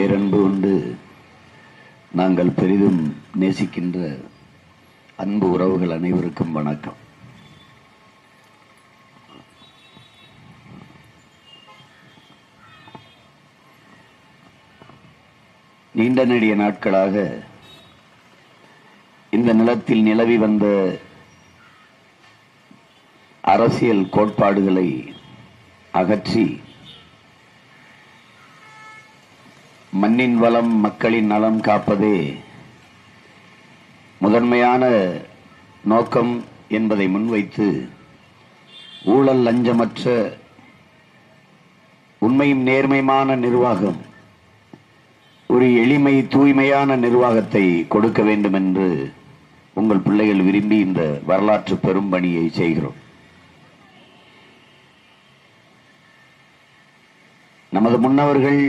பேரன்பு கொண்டு நாங்கள் பெரிதும் நேசிக்கின்ற அன்பு உறவுகள் அனைவருக்கும் வணக்கம். நீண்ட நெடிய நாட்களாக இந்த நிலத்தில் நிலவி வந்த அரசியல் கோட்பாடுகளை அகற்றி மண்ணின் வளம் மக்களின் நலம் காப்பதே முதன்மையான நோக்கம் என்பதை முன்வைத்து ஊழல் லஞ்சமற்ற உண்மையும் நேர்மையான நிர்வாகம், ஒரு எளிமை தூய்மையான நிர்வாகத்தை கொடுக்க வேண்டும் என்று உங்கள் பிள்ளைகள் விரும்பி இந்த வரலாற்று பெரும் பணியை செய்கிறோம். நமது முன்னவர்கள்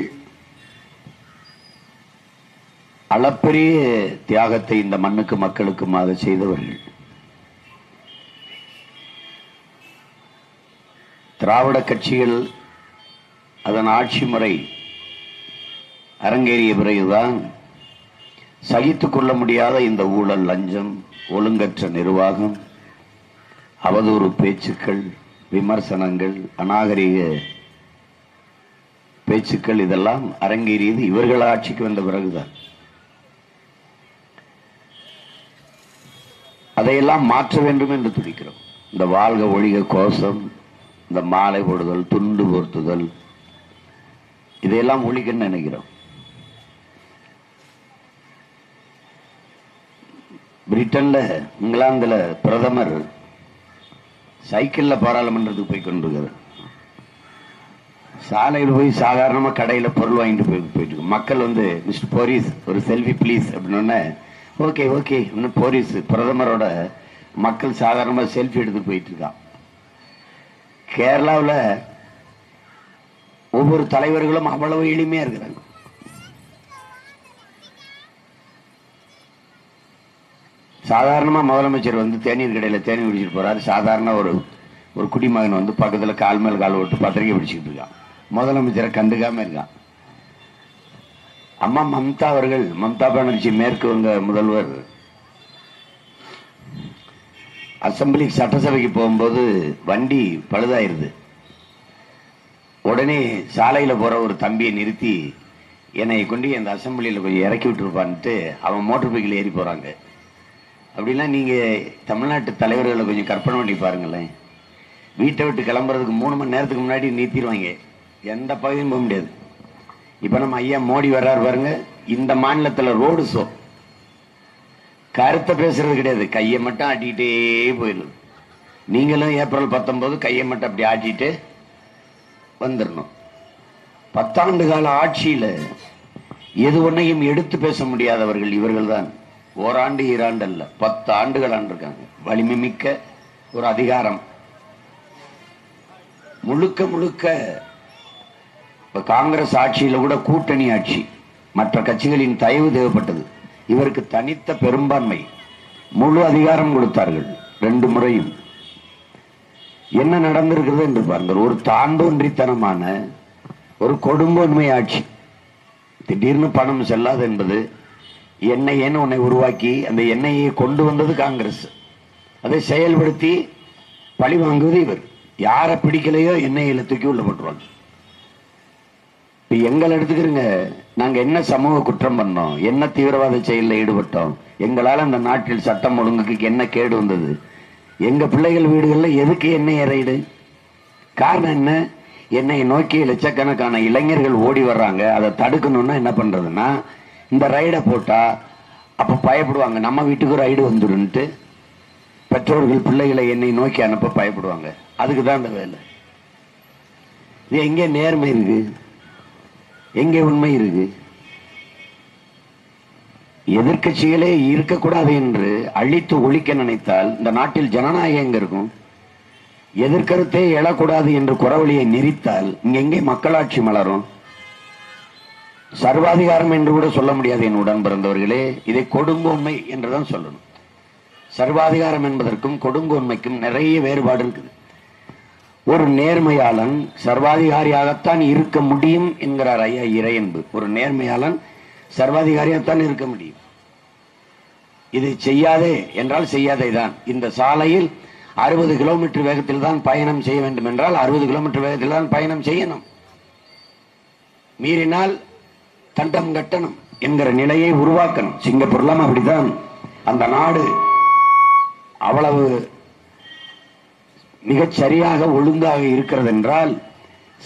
அளப்பரிய தியாகத்தை இந்த மண்ணுக்கு மக்களுக்குமாக செய்தவர்கள். திராவிட கட்சிகள் அதன் ஆட்சி முறை அரங்கேறிய பிறகுதான் சகித்துக் கொள்ள முடியாத இந்த ஊழல், லஞ்சம், ஒழுங்கற்ற நிர்வாகம், அவதூறு பேச்சுக்கள், விமர்சனங்கள், அநாகரிக பேச்சுக்கள் இதெல்லாம் அரங்கேறியது இவர்கள் ஆட்சிக்கு வந்த பிறகுதான். அதையெல்லாம் மாற்ற வேண்டும் என்று துடிக்கிறோம். இந்த வாழ்க ஒழிக கோஷம், இந்த மாலை போடுதல், துண்டு போர்த்துதல், இதையெல்லாம் ஒழிக்கன்னு நினைக்கிறோம். பிரிட்டன்ல, இங்கிலாந்துல பிரதமர் சைக்கிள்ல பாராளுமன்றத்துக்கு போய் கொண்டிருக்கிறார். சாலையில் போய் சாதாரணமா கடையில பொருள் வாங்கிட்டு போயிட்டு மக்கள் வந்து மிஸ்டர் போரிஸ் ஒரு செல்ஃபி ப்ளீஸ் அப்படின்னு ஓகே ஓகே இன்னும் போரிஸ் பிரதமரோட மக்கள் சாதாரணமா செல்ஃபி எடுத்து போயிட்டு இருக்கான். கேரளாவில் ஒவ்வொரு தலைவர்களும் அவ்வளவு எளிமையா இருக்கிறாங்க. சாதாரணமா முதலமைச்சர் வந்து தேநீர் கடையில தேநீர் குடிச்சிட்டு போறாரு. சாதாரண ஒரு குடிமகன் வந்து பக்கத்துல கால் மேல் கால் ஓட்டு பத்திரிகை பிடிச்சிட்டு இருக்கான். முதலமைச்சரை கண்டுக்காம இருக்கான். அம்மா மம்தா அவர்கள், மம்தா பானர்ஜி மேற்கு வங்க முதல்வர், அசம்பிளி சட்டசபைக்கு போகும்போது வண்டி பழுதாயிருது. உடனே சாலையில போற ஒரு தம்பியை நிறுத்தி என்னை கொண்டு அந்த அசம்பிளியில கொஞ்சம் இறக்கி விட்டுருப்பான்ட்டு அவன் மோட்டர் பைக்கில் ஏறி போறாங்க. அப்படின்னா நீங்க தமிழ்நாட்டு தலைவர்களை கொஞ்சம் கற்பனை பண்ணி பாருங்களேன். வீட்டை விட்டு கிளம்புறதுக்கு 3 மணி நேரத்துக்கு முன்னாடி நிறுத்திடுவாங்க. எந்த பகுதியும் போக முடியாது. இப்ப நம்ம ஐயா மோடி வர்றாரு பாருங்க. இந்த மாநிலத்தில் ரோடு ஷோ, கருத்தை பேசுறது கிடையாது, கையை மட்டும் ஆட்டிக்கிட்டே போயிடுது. நீங்களும் ஏப்ரல் 19 கையை மட்டும் அப்படி ஆட்டிட்டு வந்துடணும். 10 ஆண்டு கால ஆட்சியில எது ஒன்னையும் எடுத்து பேச முடியாதவர்கள் இவர்கள் தான். ஓராண்டு ஈராண்டு அல்ல, 10 ஆண்டுகள் ஆண்டிருக்காங்க. வலிமை மிக்க ஒரு அதிகாரம், முழுக்க முழுக்க. இப்ப காங்கிரஸ் ஆட்சியில கூட கூட்டணி ஆட்சி, மற்ற கட்சிகளின் தயவு தேவைப்பட்டது. இவருக்கு தனித்த பெரும்பான்மை, முழு அதிகாரம் கொடுத்தார்கள் 2 முறையும். என்ன நடந்திருக்கிறது என்று பாருங்கள். ஒரு தாண்டோன்றித்தனமான ஒரு கொடுங்கோன்மை ஆட்சி. திடீர்னு பணம் செல்லாது என்பது, எண்ணெய்ன்னு உன்னை உருவாக்கி அந்த எண்ணெயை கொண்டு வந்தது காங்கிரஸ். அதை செயல்படுத்தி பழி வாங்குவது இவர். யாரை பிடிக்கலையோ எண்ணெயில தூக்கி உள்ள போட்டுருவாங்க. எங்களை எடுத்துக்கிறங்க, நாங்க என்ன சமூக குற்றம் பண்ணோம், என்ன தீவிரவாத செயலில் ஈடுபட்டோம், எங்களால் அந்த நாட்டில் சட்டம் ஒழுங்குக்கு என்ன கேடு வந்தது, எங்க பிள்ளைகள் வீடுகளில் எதுக்கு எண்ணெய் ரைடு? காரணம் என்ன? எண்ணெயை நோக்கி லட்சக்கணக்கான இளைஞர்கள் ஓடி வர்றாங்க. அதை தடுக்கணும்னா என்ன பண்றதுன்னா, இந்த ரைடை போட்டா அப்ப பயப்படுவாங்க, நம்ம வீட்டுக்கு ரைடு வந்துடுன்ட்டு பெற்றோர்கள் பிள்ளைகளை எண்ணெய் நோக்கி அனுப்ப பயப்படுவாங்க. அதுக்கு தான் இந்த வேலை. இது எங்கே நேர்மை இருக்கு, எங்கே உண்மை இருக்கு? எதிர்கட்சிகளே இருக்கக்கூடாது என்று அழித்து ஒழிக்க நினைத்தால் இந்த நாட்டில் ஜனநாயகம் எங்க இருக்கும்? எதிர்கருத்தே எழக்கூடாது என்று குறவழியை நெறித்தால் இங்க எங்கே மக்களாட்சி மலரும்? சர்வாதிகாரம் என்று கூட சொல்ல முடியாது என் உடன் பிறந்தவர்களே. இதை கொடுங்கோன்மை என்றுதான் சொல்லணும். சர்வாதிகாரம் என்பதற்கும் கொடுங்கோன்மைக்கும் நிறைய வேறுபாடு இருக்குது. ஒரு நேர்மையாளன் சர்வாதிகாரியாகத்தான் இருக்க முடியும் என்கிறார் ஐயா இறையன்பு. ஒரு நேர்மையாளன் சர்வாதிகாரியாகத்தான் இருக்க முடியும். இது செய்யாதே என்றால் செய்யாதே தான். இந்த சாலையில் 60 கிலோமீட்டர் வேகத்தில் தான் பயணம் செய்ய வேண்டும் என்றால் 60 கிலோமீட்டர் வேகத்தில் தான் பயணம் செய்யணும். மீறினால் தண்டம் கட்டணும் என்கிற நிலையை உருவாக்கணும். சிங்கப்பூர்லாம் அப்படித்தான். அந்த நாடு அவ்வளவு மிகச் சரியாக ஒழுங்காக இருக்கிறது என்றால்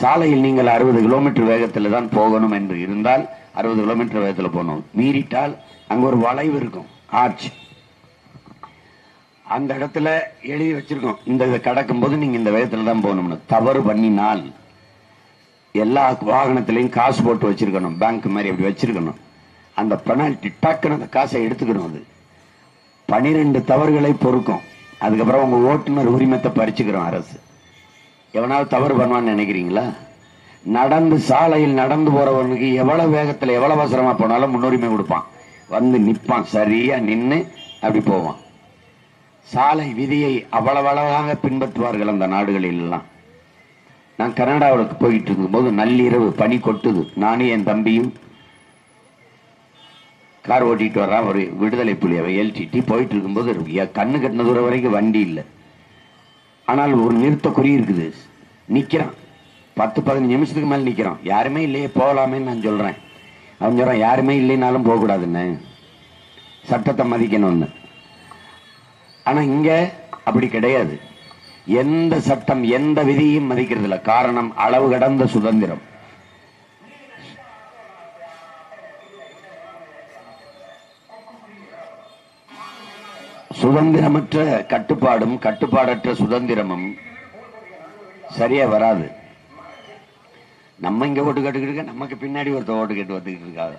சாலையில் நீங்கள் 60 கிலோமீட்டர் வேகத்தில் தான் போகணும் என்று இருந்தால் 60 கிலோமீட்டர் வேகத்தில் போகணும். மீறிட்டால் அங்க ஒரு வளைவு இருக்கும், ஆர்ச். அந்த இடத்துல எழுதி வச்சிருக்கோம், இந்த இதை கடக்கும் போது நீங்க இந்த வேகத்துல தான் போகணும்னு. தவறு பண்ணினால் எல்லா வாகனத்திலையும் காசு போட்டு வச்சிருக்கணும், பேங்க் மாதிரி அப்படி வச்சிருக்கணும். அந்த பெனால்டி டக்குன்னு அந்த காசை எடுத்துக்கணும். அது 12 தவறுகளை பொறுக்கும். அதுக்கப்புறம் உங்க ஓட்டுநர் உரிமத்தை பறிச்சுக்கிறோம் அரசு. எவனாவது தவறு பண்ணுவான்னு நினைக்கிறீங்களா? நடந்து சாலையில் நடந்து போறவனுக்கு எவ்வளவு வேகத்துல எவ்வளவு அவசரமா போனாலும் முன்னுரிமை கொடுப்பான். வந்து நிப்பான், சரியா நின்று அப்படி போவான். சாலை விதியை அவ்வளவு அழகாக பின்பற்றுவார்கள் அந்த நாடுகளில் எல்லாம். நான் கனடாவுக்கு போயிட்டு இருக்கும் போது நள்ளிரவு பனி கொட்டுது. நானும் என் தம்பியும் கார் ஓட்டிட்டு வர்றான். ஒரு விடுதலை புலி எல்டிடி போயிட்டு இருக்கும்போது கண்ணு கட்டின தூரம் வரைக்கும் வண்டி இல்லை. ஆனால் ஒரு நிறுத்த குறி இருக்குது. நிக்கிறான், 10-15 நிமிஷத்துக்கு மேல நிக்கிறான். யாருமே இல்லையே, போகலாமேன்னு நான் சொல்றேன். அவன் சொல்றான், யாருமே இல்லைனாலும் போக கூடாதுன்னு, சட்டத்தை மதிக்கணும்னு. ஆனா இங்க அப்படி கிடையாது. எந்த சட்டம் எந்த விதியும் மதிக்கிறது இல்லை. காரணம், அளவு கடந்த சுதந்திரம். சுதந்திரமற்ற கட்டுப்பாடும் கட்டுப்பாடற்ற சுதந்திரமும் சரியா வராது. நம்ம இங்க ஓட்டு கேட்டுக்கிட்டு நமக்கு பின்னாடி ஒருத்த ஓட்டு கேட்டு வந்துகிட்டு இருக்காங்க.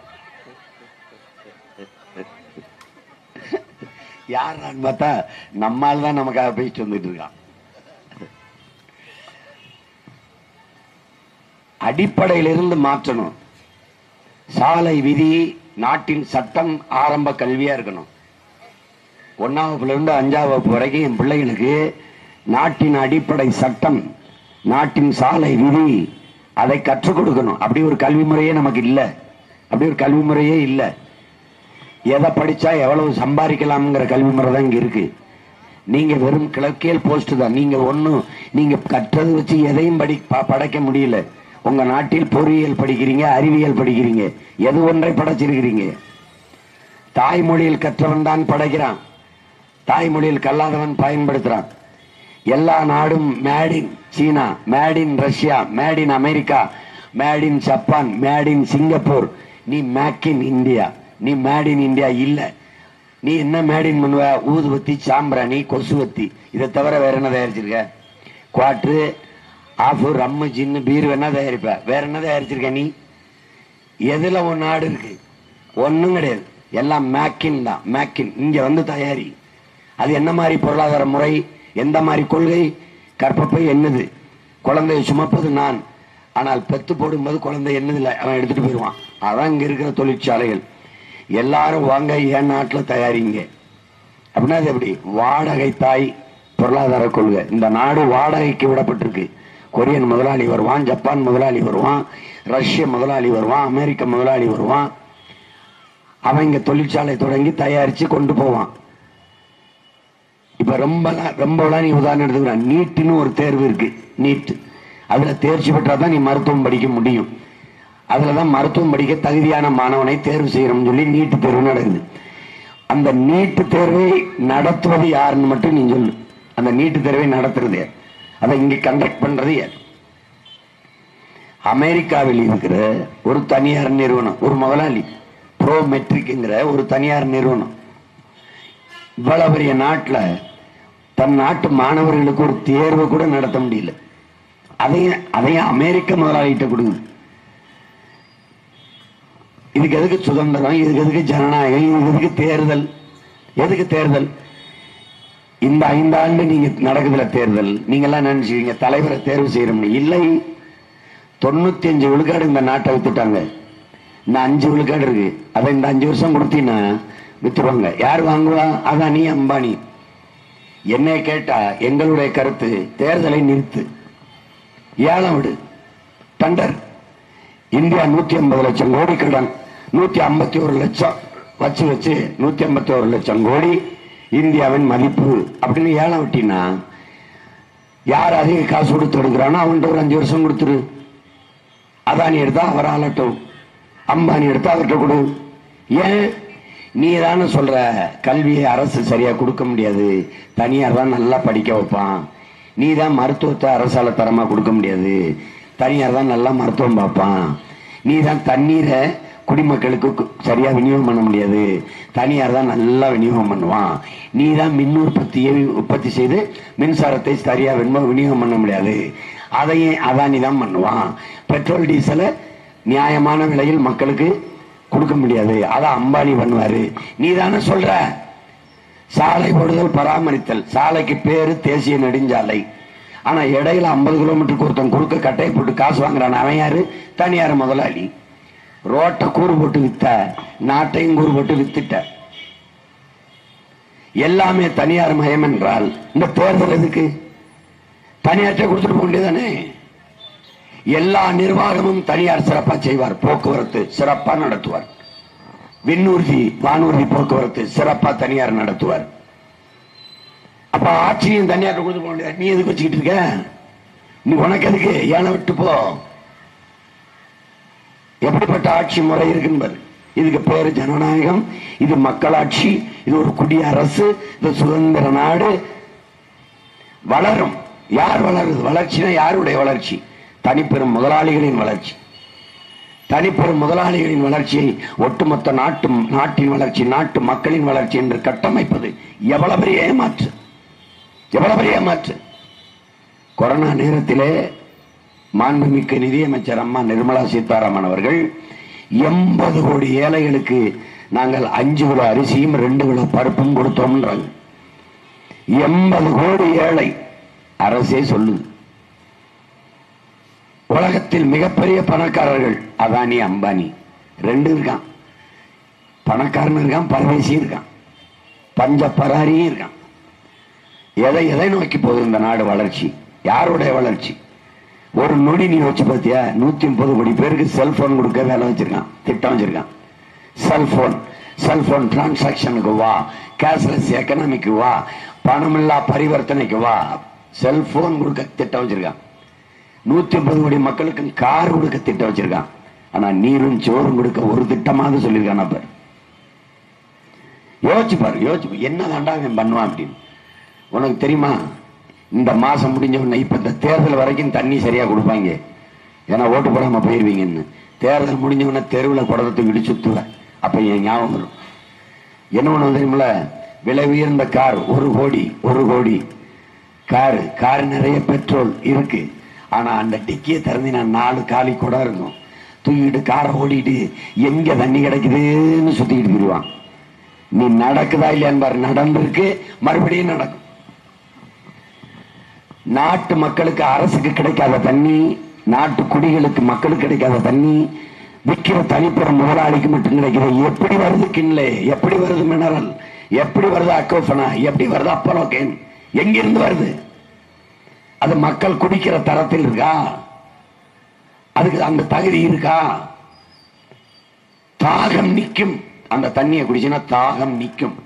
யாரான்னு பார்த்தா நம்மால் தான் நமக்காக பேசிட்டு வந்துட்டு இருக்கான். அடிப்படையிலிருந்து மாற்றணும். சாலை விதி, நாட்டின் சட்டம் ஆரம்ப கல்வியா இருக்கணும். 1ஆம் வகுப்புல 5ஆம் வகுப்பு வரைக்கும் என் பிள்ளைகளுக்கு நாட்டின் அடிப்படை சட்டம், நாட்டின் சாலை விதி, அதை கற்றுக் கொடுக்கணும். அப்படி ஒரு கல்வி முறையே நமக்கு இல்லை. அப்படி ஒரு கல்வி முறையே இல்லை. எதை படிச்சா எவ்வளவு சம்பாதிக்கலாம்ங்கிற கல்வி முறை தான் இங்க இருக்கு. நீங்க வெறும் கிழக்கியல் போஸ்ட் தான். நீங்க கற்றது வச்சு எதையும் படைக்க முடியல. உங்க நாட்டில் பொறியியல் படிக்கிறீங்க, அறிவியல் படிக்கிறீங்க, எது ஒன்றை படைச்சிருக்கிறீங்க. தாய்மொழியில் கற்றவன் தான் படைக்கிறான், தாய்மொழியில் கல்லாதவன் பயன்படுத்துறான். எல்லா நாடும் made in China, made in Russia, made in America, made in Japan, made in Singapore. நீ மேக் இன் இந்தியா, நீ மேட் இன் இந்தியா இல்ல. நீ என்ன மேட் இன் பண்ணுவ? ஊதுபத்தி, சாம்பிராணி, கொசுவத்தி, இதை தவிர வேற என்ன தயாரிச்சிருக்க? குவாட்ரு, ஆஃபு, ரம்மு, ஜின்னு, பீர் வேணா தயாரிப்ப. வேற என்ன தயாரிச்சிருக்க நீ? எதுல ஒரு நாடு இருக்கு? ஒன்னும் கிடையாது. எல்லாம் மேக்கின் தான். மேக்கின் இங்க வந்து தயாரி. அது என்ன மாதிரி பொருளாதார முறை, எந்த மாதிரி கொள்கை? கற்பப்பை என்னது, குழந்தையை சுமப்பது நான். ஆனால் பெத்து போடும்போது குழந்தை என்னதில்லை, அவன் எடுத்துட்டு போயிடுவான். அதான் இங்க இருக்கிற தொழிற்சாலைகள். எல்லாரும் வாங்க என் நாட்டில் தயாரிங்க அப்படின்னா அது எப்படி? வாடகை தாய் பொருளாதார கொள்கை. இந்த நாடு வாடகைக்கு விடப்பட்டிருக்கு. கொரியன் முதலாளி வருவான், ஜப்பான் முதலாளி வருவான், ரஷ்ய முதலாளி வருவான், அமெரிக்க முதலாளி வருவான். அவன் இங்க தொழிற்சாலை தொடங்கி தயாரிச்சு கொண்டு போவான். இப்ப ரொம்ப நீ உதாரணம் எடுத்துக்கிறான். நீட்டுன்னு ஒரு தேர்வு இருக்கு. நீட், அதுல தேர்ச்சி பெற்றாதான் நீ மருத்துவம் படிக்க முடியும். அதுலதான் மருத்துவம் படிக்க தகுதியான மாணவனை தேர்வு செய்யணும்னு சொல்லி நீட்டு தேர்வு நடக்குது. அந்த நீட்டு தேர்வை நடத்துவது யாருன்னு மட்டும் நீ சொல்லு. அந்த நீட்டு தேர்வை நடத்துறது யார்? அதை இங்க கண்டக்ட் பண்றது யார்? அமெரிக்காவில் இருக்கிற ஒரு தனியார் நிறுவனம், ஒரு முதலாளி, ப்ரோ மெட்ரிக்ங்கிற ஒரு தனியார் நிறுவனம் இவ்வளவு பெரிய நாட்டுல தன் நாட்டு மாணவர்களுக்கு ஒரு தேர்வு கூட நடத்த முடியல. அதையும் அமெரிக்க முதலாளிகிட்ட கொடுக்குது. இதுக்கு எதுக்கு சுதந்திரம்? இதுக்கு எதுக்கு ஜனநாயகம்? இதுக்கு எதுக்கு தேர்தல்? எதுக்கு தேர்தல்? இந்த 5 ஆண்டு நீங்க நடக்குதுல தேர்தல். நீங்க எல்லாம் நினைச்சுக்கீங்க தலைவரை தேர்வு செய்யறோம்னு. இல்லை, 95 விழுக்காடு இந்த நாட்டை வித்துட்டாங்க. இந்த 5 விழுக்காடு இருக்கு. அதை இந்த 5 வருஷம் கொடுத்தீங்கன்னா வித்துருவாங்க. யார் வாங்குவா? அதானி, அம்பானி. என்னை கேட்டா எங்களுடைய கருத்து, தேர்தலை நிறுத்து. ஏலம் விடு, டண்டர். இந்தியா 150 லட்சம் கோடி கடன், 151 லட்சம் வச்சு 151 லட்சம் கோடி இந்தியாவின் மதிப்பு அப்படின்னு ஏலம் விட்டினா யார் அதிக காசு கொடுத்து எடுக்கிறானோ அவன்கிட்ட ஒரு 5 வருஷம் கொடுத்துரு. அதானி எடுத்தா அவர் ஆளட்டும், அம்பானி எடுத்தா அவர்கிட்ட கொடு. ஏன்? நீ தானே சொல்ற கல்வியை அரசு சரியா கொடுக்க முடியாது, தனியார் தான் நல்லா படிக்க வைப்பான். நீ தான் மருத்துவத்தை அரசால தரமா கொடுக்க முடியாது, தனியார் தான் நல்லா மருத்துவம் பார்ப்பான். நீ தான் தண்ணீரை குடிமக்களுக்கு சரியா விநியோகம் பண்ண முடியாது, தனியார் தான் நல்லா விநியோகம் பண்ணுவான். நீ தான் மின் உற்பத்தியை உற்பத்தி செய்து மின்சாரத்தை சரியா விநியோகம் பண்ண முடியாது, அதையும் அதானி தான் பண்ணுவான். பெட்ரோல் டீசலை நியாயமான விலையில் மக்களுக்கு கொடுக்க முடியாது, அதான் அம்பானி பண்ணுவாரு. நீ தானே சொல்ற. சாலை போடுதல், பராமரித்தல். சாலைக்கு பேரு தேசிய நெடுஞ்சாலை, ஆனா இடையில 50 கிலோமீட்டருக்கு ஒருத்தன் குறுக்க கட்டையை போட்டு காசு வாங்குறான். அவன் யாரு? தனியார் முதலாளி. ரோட்டை கூறு போட்டு வித்த, நாட்டையும் கூறு போட்டு வித்துட்ட. எல்லாமே தனியார் மயம் என்றால் இந்த தேர்தல் எதுக்கு? தனியார்ட்ட கொடுத்துட்டு போக வேண்டியதானே. எல்லா நிர்வாகமும் தனியார் சிறப்பா செய்வார். போக்குவரத்து சிறப்பா நடத்துவார், விண்ணூர்தி வானூர்தி போக்குவரத்து சிறப்பா தனியார் நடத்துவார். அப்ப ஆட்சியும் தனியார் கொடுத்து போக வேண்டியது. நீ எதுக்கு வச்சுக்கிட்டு இருக்க? நீ உனக்கு எதுக்கு? ஏன விட்டு போ. எப்படிப்பட்ட ஆட்சி முறை இருக்குன்னு. இதுக்கு பேரு ஜனநாயகம், இது மக்களாட்சி, இது ஒரு குடியரசு, இது சுதந்திர நாடு. வளரும். யார் வளருது? வளர்ச்சினா யாருடைய வளர்ச்சி? தனிப்பெரும் முதலாளிகளின் வளர்ச்சி. தனிப்பெரும் முதலாளிகளின் வளர்ச்சியை ஒட்டுமொத்த நாட்டின் வளர்ச்சி, நாட்டு மக்களின் வளர்ச்சி என்று கட்டமைப்பது எவ்வளவு பெரிய ஏமாற்று, எவ்வளவு பெரிய ஏமாற்று. கொரோனா நேரத்திலே மாண்புமிக்க நிதியமைச்சர் அம்மா நிர்மலா சீதாராமன் அவர்கள் 80 கோடி ஏழைகளுக்கு நாங்கள் 5 கிலோ அரிசியும் 2 கிலோ பருப்பும் கொடுத்தோம்ன்றாங்க. 80 கோடி ஏழை. அரசே சொல்லுது. உலகத்தில் மிகப்பெரிய பணக்காரர்கள் அதானி அம்பானி 2 இருக்கான். பணக்காரன் இருக்கான், பரதேசி இருக்கான், பஞ்ச பராரியும் இருக்கான். எதை நோக்கி போகுது இந்த நாடு? வளர்ச்சி. யாருடைய வளர்ச்சி? ஒரு நொடி நீ வச்சு பார்த்தியா? 130 கோடி பேருக்கு செல்போன் கொடுக்க வேலை வச்சிருக்கான், திட்டம் வச்சிருக்கான். செல்போன் டிரான்சாக்சனுக்கு வா, கேஷ்லெஸ் எக்கனாமிக்கு வா, பணமில்லா பரிவர்த்தனைக்கு வா, செல்போன் கொடுக்க திட்டம் வச்சிருக்கான். 150 கோடி மக்களுக்கு கார் கொடுக்க திட்டம் வச்சிருக்கான். ஆனா நீரும் சோறும் கொடுக்க ஒரு திட்டமாக சொல்லியிருக்கான். அப்ப யோசிச்சு பாரு, என்ன தாண்டா அவன் பண்ணுவான் அப்படின்னு. உனக்கு தெரியுமா? இந்த மாசம் முடிஞ்ச உடனே இப்ப இந்த தேர்தல் வரைக்கும் தண்ணி சரியா கொடுப்பாங்க, ஏன்னா ஓட்டு போடாம போயிருவீங்கன்னு. தேர்தல் முடிஞ்ச உடனே தெருவில் குடத்தை இடி சுத்துவ. அப்ப என் ஞாபகம் வரும். என்ன ஒண்ணு தெரியுமில்ல? விலை உயர்ந்த கார் 1 கோடி கார் நிறைய பெட்ரோல் இருக்கு. ஆனா அந்த டிக்கியை திறந்து நான் 4 காலி கூட இருக்கும், தூக்கிட்டு காரை ஓடிட்டு எங்க தண்ணி கிடைக்குதுன்னு சுத்திக்கிட்டு போயிடுவான். நீ நடக்குதா இல்லையான்னு பாரு. நடந்திருக்கு, மறுபடியும் நடக்கும். நாட்டு மக்களுக்கு, அரசுக்கு கிடைக்காத தண்ணி, நாட்டு குடிகளுக்கு மக்களுக்கு கிடைக்காத தண்ணி விற்கிற தனிப்பெரும் முதலாளிக்கு மட்டும் கிடைக்கிறது. எப்படி வருது கிண்லே, எப்படி வருது மினரல், எப்படி வருது அக்கோஃபனா, எப்படி வருது அப்பலோகேன், எங்கிருந்து வருது? அது மக்கள் குடிக்கிற தரத்தில் இருக்கா? அதுக்கு அந்த தகுதி இருக்கா? தாகம் நிற்கும். அந்த தண்ணியை குடிச்சுன்னா தாகம் நிற்கும்.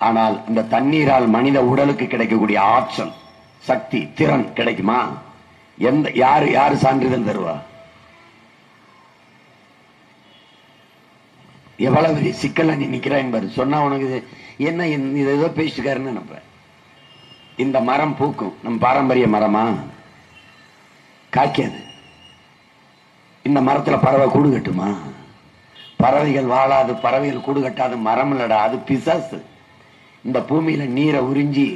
ஆனால் இந்த தண்ணீரால் மனித உடலுக்கு கிடைக்கக்கூடிய ஆற்றல், சக்தி, திறன் கிடைக்குமா? யாரு சான்றிதழ் தருவா? எவ்வளவு பெரிய சிக்கல்ல நீ நிக்கிறான் பாரு. சொன்னா உனக்கு என்ன ஏதோ பேசிட்டுக்காருன்னு நினைப்ப. இந்த மரம் பூக்கும், நம் பாரம்பரிய மரமா? காய்க்காது. இந்த மரத்துல பறவை கூடு கட்டுமா? பறவைகள் வாழாது, பறவைகள் கூடு கட்டாது மரம் இல்லடா, அது பிசாசு. இந்த பூமியில நீரை உறிஞ்சி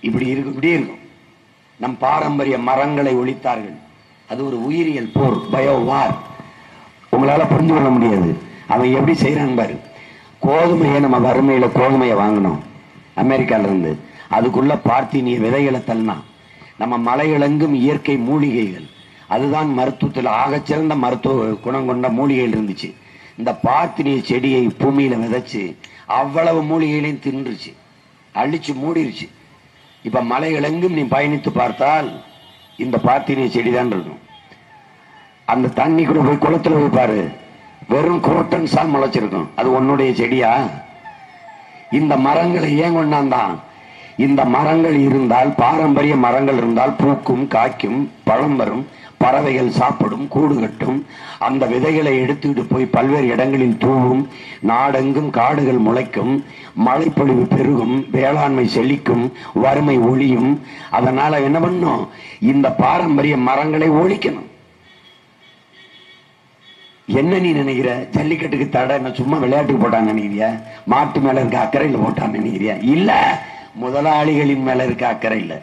இப்படி இருக்கும். நம் பாரம்பரிய மரங்களை ஒழித்தார்கள். அது ஒரு உயிரியல் போர், பயோ வார். உங்களால புரிஞ்சு கொள்ள முடியாது. அவன் எப்படி செய்யறான் பாரு. கோதுமையை நம்ம வறுமையில கோதுமையை வாங்கணும் அமெரிக்கால இருந்து, அதுக்குள்ள பார்த்தீனிய விதைகளை தள்ளனா. நம்ம மலையிலங்கும் இயற்கை மூலிகைகள், அதுதான் மருத்துவத்தில் ஆகச்சிறந்த மருத்துவ குணம் கொண்ட மூலிகைகள் இருந்துச்சு. இந்த பார்த்தீனிய செடியை பூமியில விதைச்சு அவ்வளவு மூலிகைகளையும் தின்றுச்சு, அழிச்சு மூடிருச்சு. இப்ப மலைகளெங்கும் நீ பயணித்து பார்த்தால் இந்த பாத்திரிய செடி தான் இருக்கும். அந்த தண்ணி கூட போய் குளத்துல போய் பாரு, வெறும் குரோட்டன்ஸா முளைச்சிருக்கும். அது உன்னுடைய செடியா? இந்த மரங்களை ஏன் கொண்டாந்தான்? இந்த மரங்கள் இருந்தால், பாரம்பரிய மரங்கள் இருந்தால் பூக்கும், காய்க்கும், பழம் வரும், பறவைகள் சாப்பிடும், கூடு கட்டும். அந்த விதைகளை எடுத்துக்கிட்டு போய் பல்வேறு இடங்களில் தூவும், நாடெங்கும் காடுகள் முளைக்கும், மழைப்பொழிவு பெருகும், வேளாண்மை செழிக்கும், வறுமை ஒழியும். அதனால என்ன பண்ணும்? இந்த பாரம்பரிய மரங்களை ஒழிக்கணும். என்ன நீ நினைக்கிற? ஜல்லிக்கட்டுக்கு தடை சும்மா விளையாட்டுக்கு போட்டான்னு நினைக்கிறியா? மாட்டு மேல இருக்க அக்கறையில் போட்டான்னு நினைக்கிறியா? இல்ல, முதலாளிகளின் மேல இருக்க அக்கறை இல்ல.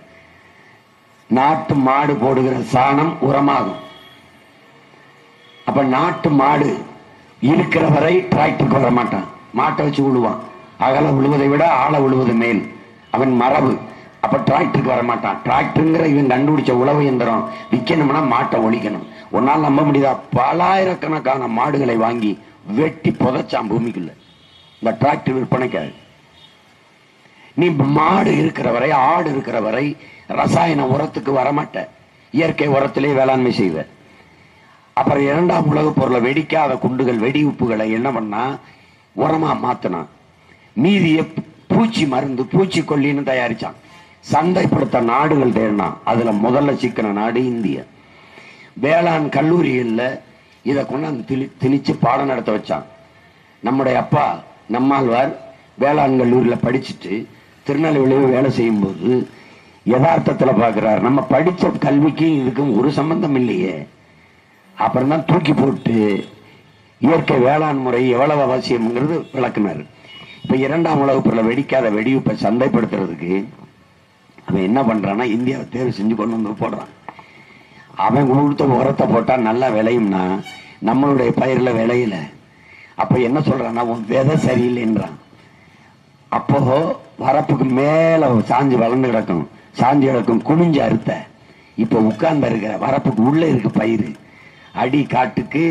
நாட்டு மாடு போடுகிற சாணம் உரமாகும். அப்ப நாட்டு மாடு இருக்கிற வரை டிராக்டருக்கு வர மாட்டான், மாட்டை வச்சு விழுவான். அகல விழுவதை விட ஆழ விழுவது மேல், அவன் மரபு. அப்ப டிராக்டருக்கு வர மாட்டான். டிராக்டருங்கிற இவன் கண்டுபிடிச்ச உழவு எந்திரம் விற்கணும்னா மாட்டை ஒழிக்கணும். ஒன்னால் நம்ப முடியுதா? பலாயிரக்கணக்கான மாடுகளை வாங்கி வெட்டி புதைச்சான் பூமிக்குள்ள, இந்த டிராக்டர் விற்பனைக்காக. நீ மாடு இருக்கிற வரை, ஆடு இருக்கிற வரை ரசாயன உரத்துக்கு வரமாட்ட, இயற்கை உரத்திலே வேளாண்மை செய்வ. அப்புறம் இரண்டாம் உலக பொருளை வெடிக்காத குண்டுகள், வெடி உப்புகளை என்ன பண்ணா உரமா மாத்தினான். மீதிய பூச்சி மருந்து, பூச்சிக்கொல்லின்னு தயாரிச்சான். சந்தைப்படுத்த நாடுகள் தேடினான். அதுல முதல்ல சிக்கின நாடு இந்தியா. வேளாண் கல்லூரிகள்ல இதை கொண்டாந்து திணிச்சு பாடம் நடத்த வச்சான். நம்முடைய அப்பா நம்மாழ்வார் வேளாண் கல்லூரியில படிச்சுட்டு திருநெல்வேலியில் வேலை செய்யும் போது யதார்த்தத்துல பாக்குறாரு, நம்ம படிச்ச கல்விக்கு இதுக்கும் ஒரு சம்பந்தம் இல்லையே. அப்புறம் தான் தூக்கி போட்டு இயற்கை வேளாண் முறை எவ்வளவு அவசியம்ங்கிறது விளக்குனாரு. இப்ப இரண்டாம் உலக பொருளை வெடிக்காத வெடியுப்பை சந்தைப்படுத்துறதுக்கு அவன் என்ன பண்றான்னா, இந்தியாவை தேர்வு செஞ்சு கொண்டு வந்து போடுறான். அவன் கொடுத்த உரத்தை போட்டா நல்லா விளையும்னா நம்மளுடைய பயிரில் விளையில. அப்ப என்ன சொல்றான்னா, உன் விதை சரியில்லைன்றான். அப்போ வரப்புக்கு மேல சாஞ்சு வளர்ந்து கிடக்கும், சாஞ்சு கிடக்கும், குனிஞ்சு அறுத்த. இப்ப உட்கார்ந்து இருக்கிற வரப்புக்கு உள்ள இருக்கு பயிர். அடி காட்டுக்கு,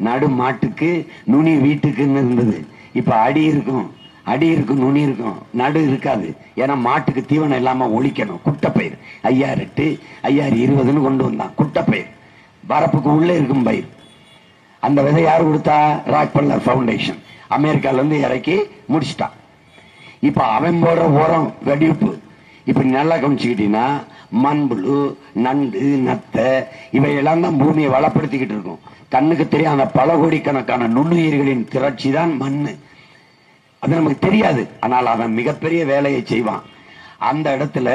நடு மாட்டுக்கு, நுனி வீட்டுக்குன்னு இருந்தது. இப்ப அடி இருக்கும், அடி இருக்கும், நுனி இருக்கும், நடு இருக்காது. ஏன்னா மாட்டுக்கு தீவனம் இல்லாம ஒழிக்கணும். குட்டப்பயிர் 5008 5020 கொண்டு வந்தான். குட்டப்பயிர் வரப்புக்கு உள்ள இருக்கும் பயிர். அந்த விதை யாரு கொடுத்தா? ராக்பல்லர் ஃபவுண்டேஷன் அமெரிக்கால இருந்து இறக்கி முடிச்சுட்டான். இப்ப அவன் போடுற உரம் வெடிப்பு. இப்ப நல்லா கவனிச்சுக்கிட்டீங்கன்னா மண்புழு, நண்டு, நத்தை இவையெல்லாம் தான் பூமியை வளப்படுத்திக்கிட்டு இருக்கும். கண்ணுக்கு தெரியாத பல கோடிக்கணக்கான நுண்ணுயிர்களின் திரட்சி தான் மண்ணு. அது நமக்கு தெரியாது. ஆனால் அவன் மிகப்பெரிய வேலையை செய்வான். அந்த இடத்துல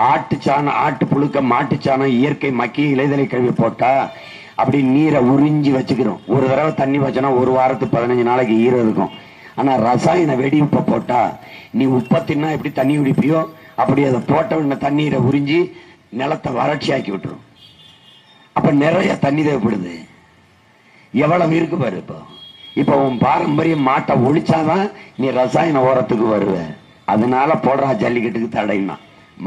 ஆட்டுச்சாணம், ஆட்டு புழுக்க, மாட்டுச்சாணம் இயற்கை மக்கிய இலைதலை கழுவி போட்டா அப்படி நீரை உறிஞ்சி வச்சுக்கிறோம். ஒரு தடவை தண்ணி வச்சோன்னா ஒரு வாரத்துக்கு 15 நாளைக்கு ஈரம் இருக்கும். ஆனா ரசாயன வெடி உப்பை போட்டா நீ உப்பை தின்னா எப்படி தண்ணி குடிப்பியோ அப்படி அதை போட்ட தண்ணீரை உறிஞ்சி நிலத்தை வறட்சி ஆக்கி விட்டுரும். அப்ப நிறைய தண்ணி தேவைப்படுது. எவ்வளவு இருக்கு பாரு. இப்ப உன் பாரம்பரிய மாட்டை ஒழிச்சாதான் நீ ரசாயன ஓரத்துக்கு வருவ. அதனால போடுறா ஜல்லிக்கட்டுக்கு தடைனா.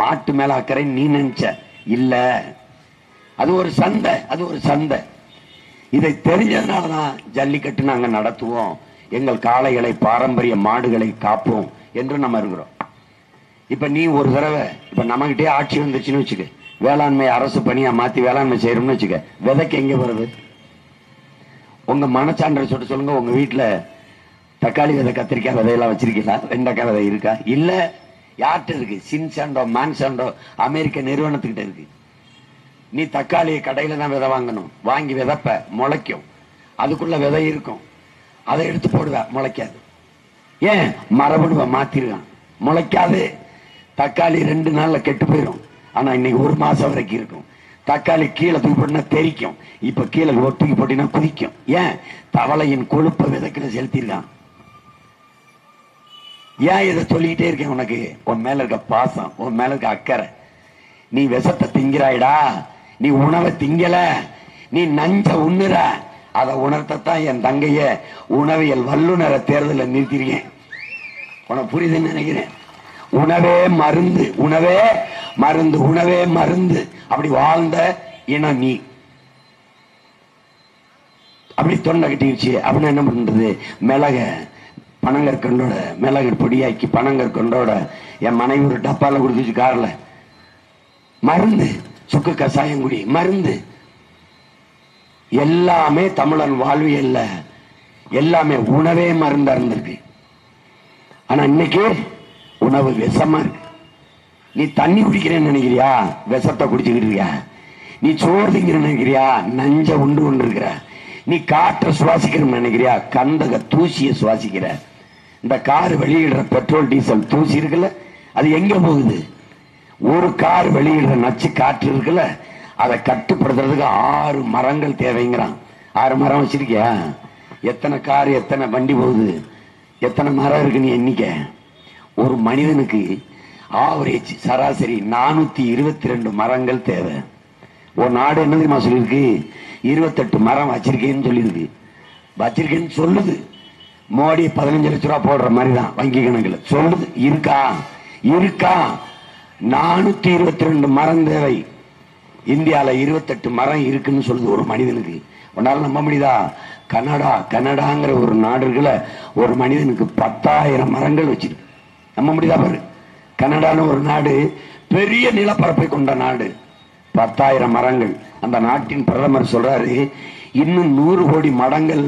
மாட்டு மேல அக்கறை நீ நினைச்ச இல்ல. அது ஒரு சந்தை, அது ஒரு சந்தை. இதை தெரிஞ்சதுனாலதான் ஜல்லிக்கட்டு நாங்க நடத்துவோம், எங்கள் காளைகளை, பாரம்பரிய மாடுகளை காப்போம் என்று நம்ம இருக்கிறோம். இப்ப நீ ஒரு தடவை இப்ப நம்மகிட்டே ஆட்சி வந்துச்சுன்னு வச்சுக்க, வேளாண்மை அரசு பணியா மாத்தி வேளாண்மை செய்யறோம்னு வச்சுக்க, விதைக்கு எங்க வருது? உங்க மனச்சான்ற சொல்லிட்டு சொல்லுங்க. உங்க வீட்டுல தக்காளி விதை, கத்திரிக்காய் விதையெல்லாம் வச்சிருக்கீங்களா? வெண்டைக்காய் விதை இருக்கா? இல்ல. யார்கிட்ட இருக்கு? சின்சாண்டோ, மான்சாண்டோ அமெரிக்க நிறுவனத்துக்கிட்ட இருக்கு. நீ தக்காளி கடையில தான் விதை வாங்கணும். வாங்கி விதைப்ப, முளைக்கும். அதுக்குள்ள விதை இருக்கும். அதை எடுத்து போடுவ, முளைக்காது. ஏன்? மரபணுவை மாத்திருக்கான், முளைக்காது. தக்காளி 2 நாள்ல கெட்டு போயிடும். ஆனா இன்னைக்கு 1 மாசம் வரைக்கும் இருக்கும். தக்காளி கீழே தூக்கி போட்டினா தெரிக்கும். இப்ப கீழே ஒட்டுக்கி போட்டினா குதிக்கும். ஏன்? தவளையின் கொழுப்பை விதைக்கிற செலுத்திருக்கான். ஏன் இதை சொல்லிக்கிட்டே இருக்கேன்? உனக்கு உன் மேல இருக்க பாசம், உன் மேல இருக்க அக்கறை. நீ விஷத்தை திங்கிறாய்டா, நீ உணவை திங்கல, நீ நஞ்ச உண்ணுற. அதை உணர்த்தத்தான் என் தங்கைய உணவியல் வல்லுநரை தேர்தலில் நிறுத்திருக்கேன். உனக்கு புரியுதுன்னு நினைக்கிறேன். உணவே மருந்து, உணவே மருந்து, உணவே மருந்து. அப்படி வாழ்ந்த இனம் நீ. அப்படி தொண்டை கட்டிடுச்சு அப்படின்னு என்ன பண்றது? மிளக பனங்கற்கண்டோட, மிளகு பொடியாக்கி பனங்கற்கண்டோட என் மனைவி ஒரு டப்பால கொடுத்துச்சு கார்ல. மருந்து சுக்கு கசாயம் குடி, மருந்து. எல்லாமே தமிழன் வாழ்வியல்ல எல்லாமே உணவே மருந்தா இருந்திருக்கு. ஆனா இன்னைக்கு உணவு விஷமா இருக்கு. நீ தண்ணி குடிக்கிறேன்னு நினைக்கிறியா, விஷத்தை குடிச்சுக்கிட்டு இருக்கியா? நீ சோறு திங்கிறன்னு நினைக்கிறியா, நஞ்ச உண்டு கொண்டு இருக்கிற? நீ காற்றை சுவாசிக்கணும்னு நினைக்கிறியா, கந்தக தூசிய சுவாசிக்கிற? இந்த கார் வெளியிடுற பெட்ரோல் டீசல் தூசி இருக்குல்ல, அது எங்க போகுது? ஒரு கார் வெளியிடுற நச்சு காற்று இருக்குல்ல, அதை கட்டுப்படுத்துறதுக்கு 6 மரங்கள் தேவைங்கிறான். 6 மரம் வச்சிருக்கியா? எத்தனை கார் எத்தனை வண்டி போகுது, எத்தனை மரம் இருக்கு நீ எண்ணிக்க? ஒரு மனிதனுக்கு ஆவரேஜ் சராசரி 422 மரங்கள் தேவை. ஒரு நாடு என்ன தெரியுமா சொல்லிருக்கு? 28 மரம் வச்சிருக்கேன்னு சொல்லியிருக்கு. வச்சிருக்கேன்னு சொல்லுது. மோடி 15 லட்சம் ரூபாய் போடுற மாதிரி தான் வங்கி கணக்குல சொல்லுது. இருக்கா? இருக்கா? 422 மரம் தேவை. இந்தியால 28 மரம் இருக்குன்னு சொல்லுது ஒரு மனிதனுக்கு. உன்னால நம்ப முடியுதா? கனடாங்கிற ஒரு நாடு இருக்குல்ல, ஒரு மனிதனுக்கு 10,000 மரங்கள் வச்சிருக்கு. நம்ப முடியுதா பாரு? கனடான்னு ஒரு நாடு, பெரிய நிலப்பரப்பை கொண்ட நாடு, 10,000 மரங்கள். அந்த நாட்டின் பிரதமர் சொல்றாரு, இன்னும் 100 கோடி மரங்கள்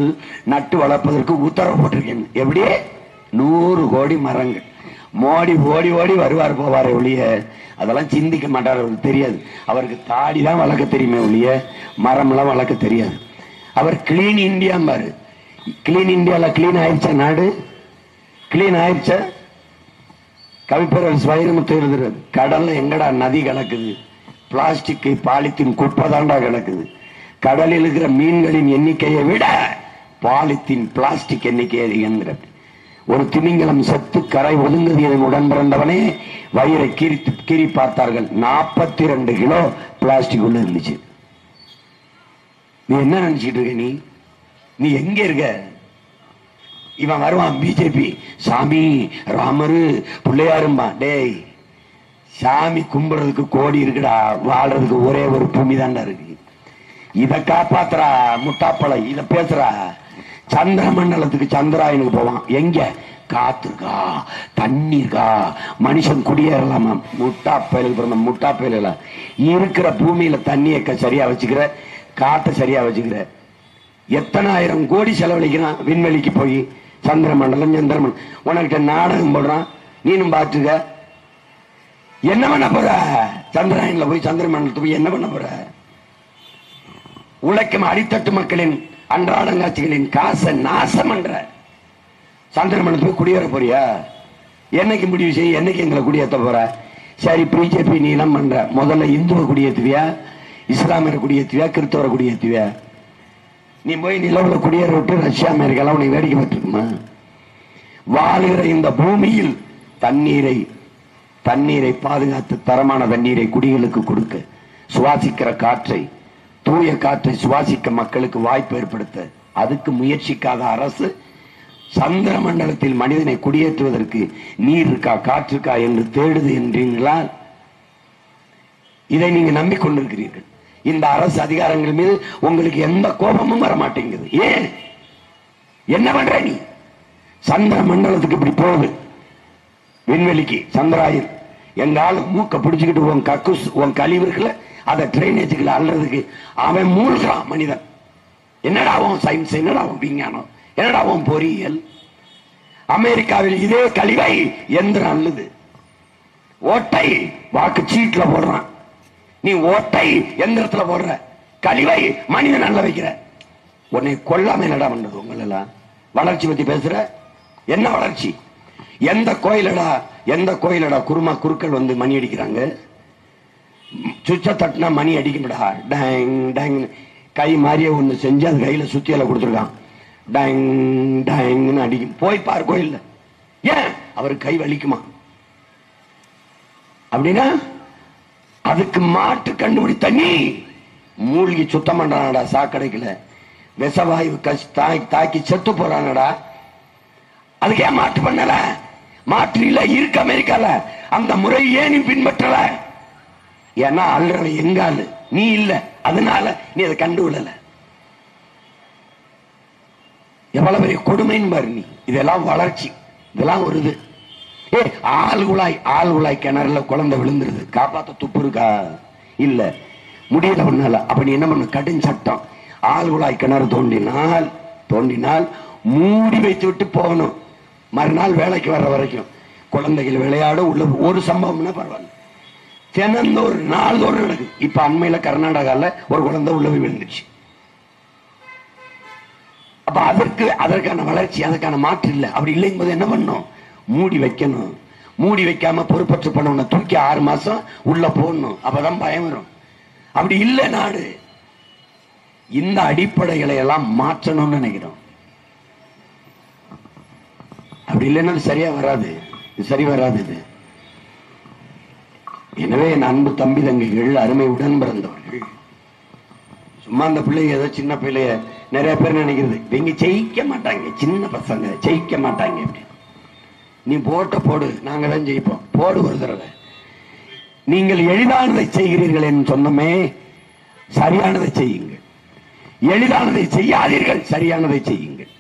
நட்டு வளர்ப்பதற்கு உத்தரவு போட்டிருக்கேன். எப்படி? 100 கோடி மரங்கள். மோடி ஓடி ஓடி வருவார் போவாரே ஒழிய அதெல்லாம் சிந்திக்க மாட்டார். அவருக்கு தெரியாது. அவருக்கு தாடி தான் வளர்க்க தெரியுமே ஒழிய மரம் எல்லாம் வளர்க்க தெரியாது. அவர் கிளீன் இந்தியா பாரு. கிளீன் இந்தியால கிளீன் ஆயிடுச்சா நாடு? கிளீன் ஆயிடுச்சா? கவிப்பேரரசு வைரமுத்து எழுதுறது, கடல்ல எங்கடா நதி கலக்குது? பிளாஸ்டிக் பாலித்தீன் குப்பை தாண்டா கிடக்குது. கடலில் இருக்கிற மீன்களின் எண்ணிக்கையை விட பாலித்தீன் பிளாஸ்டிக் எண்ணிக்கை அதிகங்கிறது. ஒரு திமிங்கலம் செத்து கரை ஒதுங்குது. இதன் உடன் பிறந்தவனே வயிறை கீறி பார்த்தார்கள். 42 கிலோ பிளாஸ்டிக் உள்ள இருந்துச்சு. நீ என்ன நினைச்சிட்டு இருக்க? நீ எங்க இருக்க? இவன் வருவான் பிஜேபி, சாமி ராமரு பிள்ளையாரும்பா. டேய், சாமி கும்பிடுறதுக்கு கோடி இருக்குடா, வாழ்றதுக்கு ஒரே ஒரு பூமி தாண்டா இருக்கு. இத காப்பாத்துறா முட்டாப்பளை, இத பேசுறா. சந்திர மண்டலத்துக்கு சந்திராயனுக்கு போவான். எங்க? காத்து இருக்கா, தண்ணி இருக்கா, மனுஷன் குடியேறலாமா? முட்டாப்பயலுக்கு பிறந்த முட்டாப்பயல இருக்கிற பூமியில தண்ணியை சரியா வச்சுக்கிற, காற்றை சரியா வச்சுக்கிற. எத்தனை ஆயிரம் கோடி செலவழிக்கிறான் விண்வெளிக்கு போய். சந்திர மண்டலம் சந்திரமண்டலம் உனக்கிட்ட நாடகம் போடுறான். நீனும் பாத்துக்க. என்ன பண்ண போற? சந்திராயன்ல போய் சந்திர மண்டலத்தை போய் என்ன பண்ண போற? உழைக்கும் அடித்தட்டு மக்களின் அன்றாடங்காட்சிகளின் காசை நாசம் பண்ற. சந்திர மண்டலத்தை போய் குடியேற போறியா? என்னைக்கு முடிவு செய்ய? என்னைக்கு எங்களை குடியேற்ற போற? சரி, பிஜேபி நீ என்ன பண்ற? முதல்ல இந்துவை குடியேற்றுவியா, இஸ்லாமியரை குடியேற்றுவியா, கிறிஸ்தவரை குடியேற்றுவியா? நீ போய் நிலவுல குடியேற விட்டு ரஷ்யா அமெரிக்காலாம் உனக்கு வேடிக்கை பார்த்துருக்குமா? வாழுகிற இந்த பூமியில் தண்ணீரை பாதுகாத்து தரமான தண்ணீரை குடிகளுக்கு கொடுக்க, சுவாசிக்கிற காற்றை, தூய காற்றை சுவாசிக்க மக்களுக்கு வாய்ப்பு ஏற்படுத்த அதுக்கு முயற்சிக்காத அரசு சந்திர மண்டலத்தில் மனிதனை குடியேற்றுவதற்கு நீர் இருக்கா, காற்று இருக்கா என்று தேடுது என்றீங்களா? இதை நீங்க நம்பிக்கொண்டிருக்கிறீர்கள். இந்த அரசு அதிகாரங்கள் மீது உங்களுக்கு எந்த கோபமும் வர மாட்டேங்குது. ஏன்? என்ன பண்ற நீ? சந்திர மண்டலத்துக்கு இப்படி போகுது, விண்வெளிக்கு சந்திராயன். எங்கால மூக்க பிடிச்சுக்கிட்டு உன் கக்குஸ் உன் கழிவு இருக்குல்ல, அதை ட்ரைனேஜுக்குள்ள அல்றதுக்கு அவன் மூழ்கிறான் மனிதன். என்னடா உன் சயின்ஸ், என்னடா உன் விஞ்ஞானம், என்னடா உன் பொறியியல்? அமெரிக்காவில் இதே கழிவை எந்திரம் அல்லது ஓட்டை வாக்கு சீட்ல போடுறான். நீ ஓட்டை எந்திரத்துல போடுற, கழிவை மனிதன் அல்ல வைக்கிற. உன்னை கொல்லாம என்னடா பண்றது? உங்களெல்லாம் வளர்ச்சி பத்தி பேசுற. என்ன வளர்ச்சி? எந்த கோயிலடா குருமா குருக்கள் வந்து மணி அடிக்கிறாங்க? சுவிட்ச தட்டினா மணி அடிக்கும்டா, டேங் டேங். கை மாறிய ஒண்ணு செஞ்சு அது கையில சுத்தியில கொடுத்துருக்கான், டேங் டேங்னு அடிக்கும். போய் பார் கோயில்ல. ஏன்? அவருக்கு கை வலிக்குமா? அப்படின்னா அதுக்கு மாற்று கண்டுபிடி. தண்ணி மூழ்கி சுத்தம் பண்றானடா சாக்கடைக்குல, விஷவாயு தாக்கி செத்து போறானடா. அதுக்கு ஏன் மாற்று பண்ணல? மாற்று இல்ல இருக்கு அமெரிக்கால. அந்த முறை ஏன் நீ பின்பற்றல? ஏன்னா அல்ற எங்காலு நீ இல்ல, அதனால நீ அதை கண்டுவிடல. எவ்வளவு பெரிய கொடுமைன்னு பாரு நீ. இதெல்லாம் வளர்ச்சி, இதெல்லாம் ஒரு இது. ஆள் குழாய் கிணறுல குழந்தை விழுந்துருது, காப்பாத்த துப்பு இருக்கா? இல்ல. முடியல ஒன்னால. அப்ப நீ என்ன பண்ண? கடும் சட்டம். ஆழ்குழாய் கிணறு தோண்டினால் மூடி வைத்து விட்டு போகணும். மறுநாள் வேலைக்கு வர்ற வரைக்கும் குழந்தைகள் விளையாட உள்ள ஒரு சம்பவம்னா பரவாயில்ல. தினந்தோறும் நாள்தோறும் நடக்குது. இப்ப அண்மையில கர்நாடகால ஒரு குழந்தை உள்ள விழுந்துச்சு. அப்ப அதற்கான வளர்ச்சி, அதற்கான மாற்று இல்லை. அப்படி இல்லைங்கும் போது என்ன பண்ணும்? மூடி வைக்கணும். மூடி வைக்காம பொறுப்பற்று பண்ணணும். தூக்கி 6 மாசம் உள்ள போடணும். அப்பதான் பயம் வரும். அப்படி இல்லை நாடு. இந்த அடிப்படைகளை எல்லாம் மாற்றணும்னு நினைக்கிறோம். அப்படி இல்லைன்னா சரியா வராது, சரி வராது இது. எனவே என் அன்பு தம்பி தங்கைகள், அருமை உடன் பிறந்தவர்கள், சும்மா அந்த பிள்ளைங்க ஏதோ சின்ன பிள்ளைய நிறைய பேர் நினைக்கிறது இவங்க ஜெயிக்க மாட்டாங்க, சின்ன பசங்க ஜெயிக்க மாட்டாங்க அப்படி. நீ போடு, நாங்க தான் ஜெயிப்போம். போடு ஒரு தடவை. நீங்கள் எளிதானதை செய்கிறீர்கள் என்று சொன்னமே, சரியானதை செய்யுங்கள். எளிதானதை செய்யாதீர்கள், சரியானதை செய்யுங்கள்.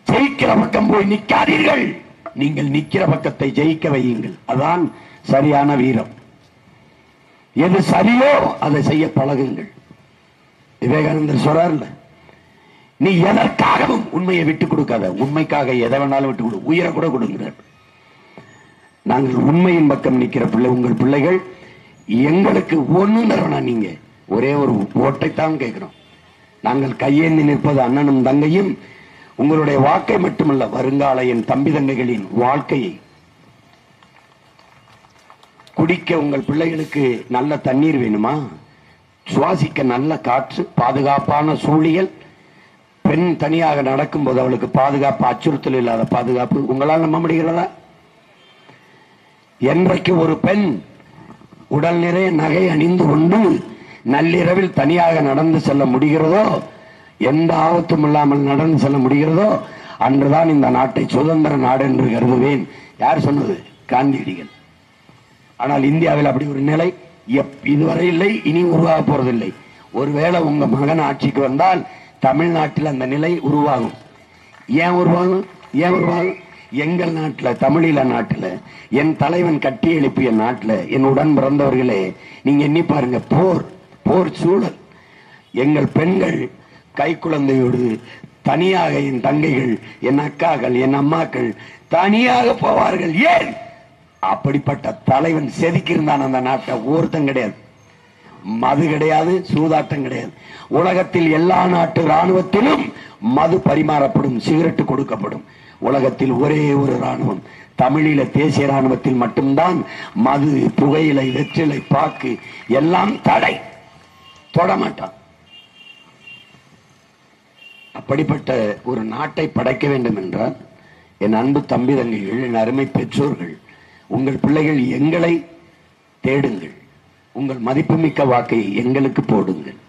ஜெயிக்கிற பக்கம் போய் நிற்காதீர்கள், நீங்கள் நிற்கிற பக்கத்தை ஜெயிக்க வையுங்கள். அதான் சரியான வீரம். எது சரியோ அதை செய்ய பழகுங்கள். விவேகானந்தர் சொல்றார்ல, நீ எதற்காகவும் உண்மையை விட்டுக் கொடுக்காத. உண்மைக்காக எதை வேணாலும் விட்டுக் கொடு, உயிரை கூட கொடுங்கிறார். நாங்கள் உண்மையின் பக்கம் நிற்கிற உங்கள் பிள்ளைகள் எங்களுக்கு ஒண்ணும் தரவனா. நீங்க ஒரே ஒரு ஓட்டைத்தான் கேட்கிறோம். நாங்கள் கையேந்தி நிற்பது அண்ணனும் தங்கையும் உங்களுடைய வாக்கை மட்டுமல்ல, வருங்கால என் தம்பி தங்கைகளின் வாழ்க்கையை. குடிக்க உங்கள் பிள்ளைகளுக்கு நல்ல தண்ணீர் வேணுமா? சுவாசிக்க நல்ல காற்று, பாதுகாப்பான சூழியல், பெண் தனியாக நடக்கும் போது அவளுக்கு பாதுகாப்பு, அச்சுறுத்தல் இல்லாத பாதுகாப்பு உங்களால் நம்ப முடிகிறதா? என்றைக்கு ஒரு பெண் உடல் நிறைய நகை அணிந்து கொண்டு நள்ளிரவில் தனியாக நடந்து செல்ல முடிகிறதோ, எந்த ஆபத்தும் இல்லாமல் நடந்து செல்ல முடிகிறதோ, அன்றுதான் இந்த நாட்டை சுதந்திர நாடு என்று கருதுவேன். யார் சொன்னது? காந்தியடிகள். ஆனால் இந்தியாவில் அப்படி ஒரு நிலை இதுவரை இல்லை, இனி உருவாக போறதில்லை. ஒருவேளை உங்க மகன் ஆட்சிக்கு வந்தால் தமிழ்நாட்டில் அந்த நிலை உருவாகும். ஏன் உருவாகும்? எங்கள் நாட்டில், தமிழீழ நாட்டில், என் தலைவன் கட்டி எழுப்பிய நாட்டில், என் உடன் பிறந்தவர்களே, நீங்க எண்ணி பாருங்க. போர் சூழல். எங்கள் பெண்கள் கை குழந்தையோடு தனியாக, என் தங்கைகள், என் அக்காக்கள், என் அம்மாக்கள் தனியாக போவார்கள். ஏன்? அப்படிப்பட்ட தலைவன் செதுக்கி இருந்தான் அந்த நாட்டை. ஒருத்தன் கிடையாது. மது கிடையாது, சூதாட்டம் கிடையாது. உலகத்தில் எல்லா நாட்டு ராணுவத்திலும் மது பரிமாறப்படும், சிகரெட்டு கொடுக்கப்படும். உலகத்தில் ஒரே ஒரு ராணுவம், தமிழீழ தேசிய ராணுவத்தில் மட்டும்தான் மது, புகையிலை, வெற்றிலை, பாக்கு எல்லாம் தடை. தொடமாட்டான். அப்படிப்பட்ட ஒரு நாட்டை படைக்க வேண்டும் என்றால், என் அன்பு தம்பி தங்கைகள், என் அருமை பெற்றோர்கள், உங்கள் பிள்ளைகள் எங்களை தேடுங்கள். உங்கள் மதிப்புமிக்க வாக்கை எங்களுக்கு போடுங்கள்.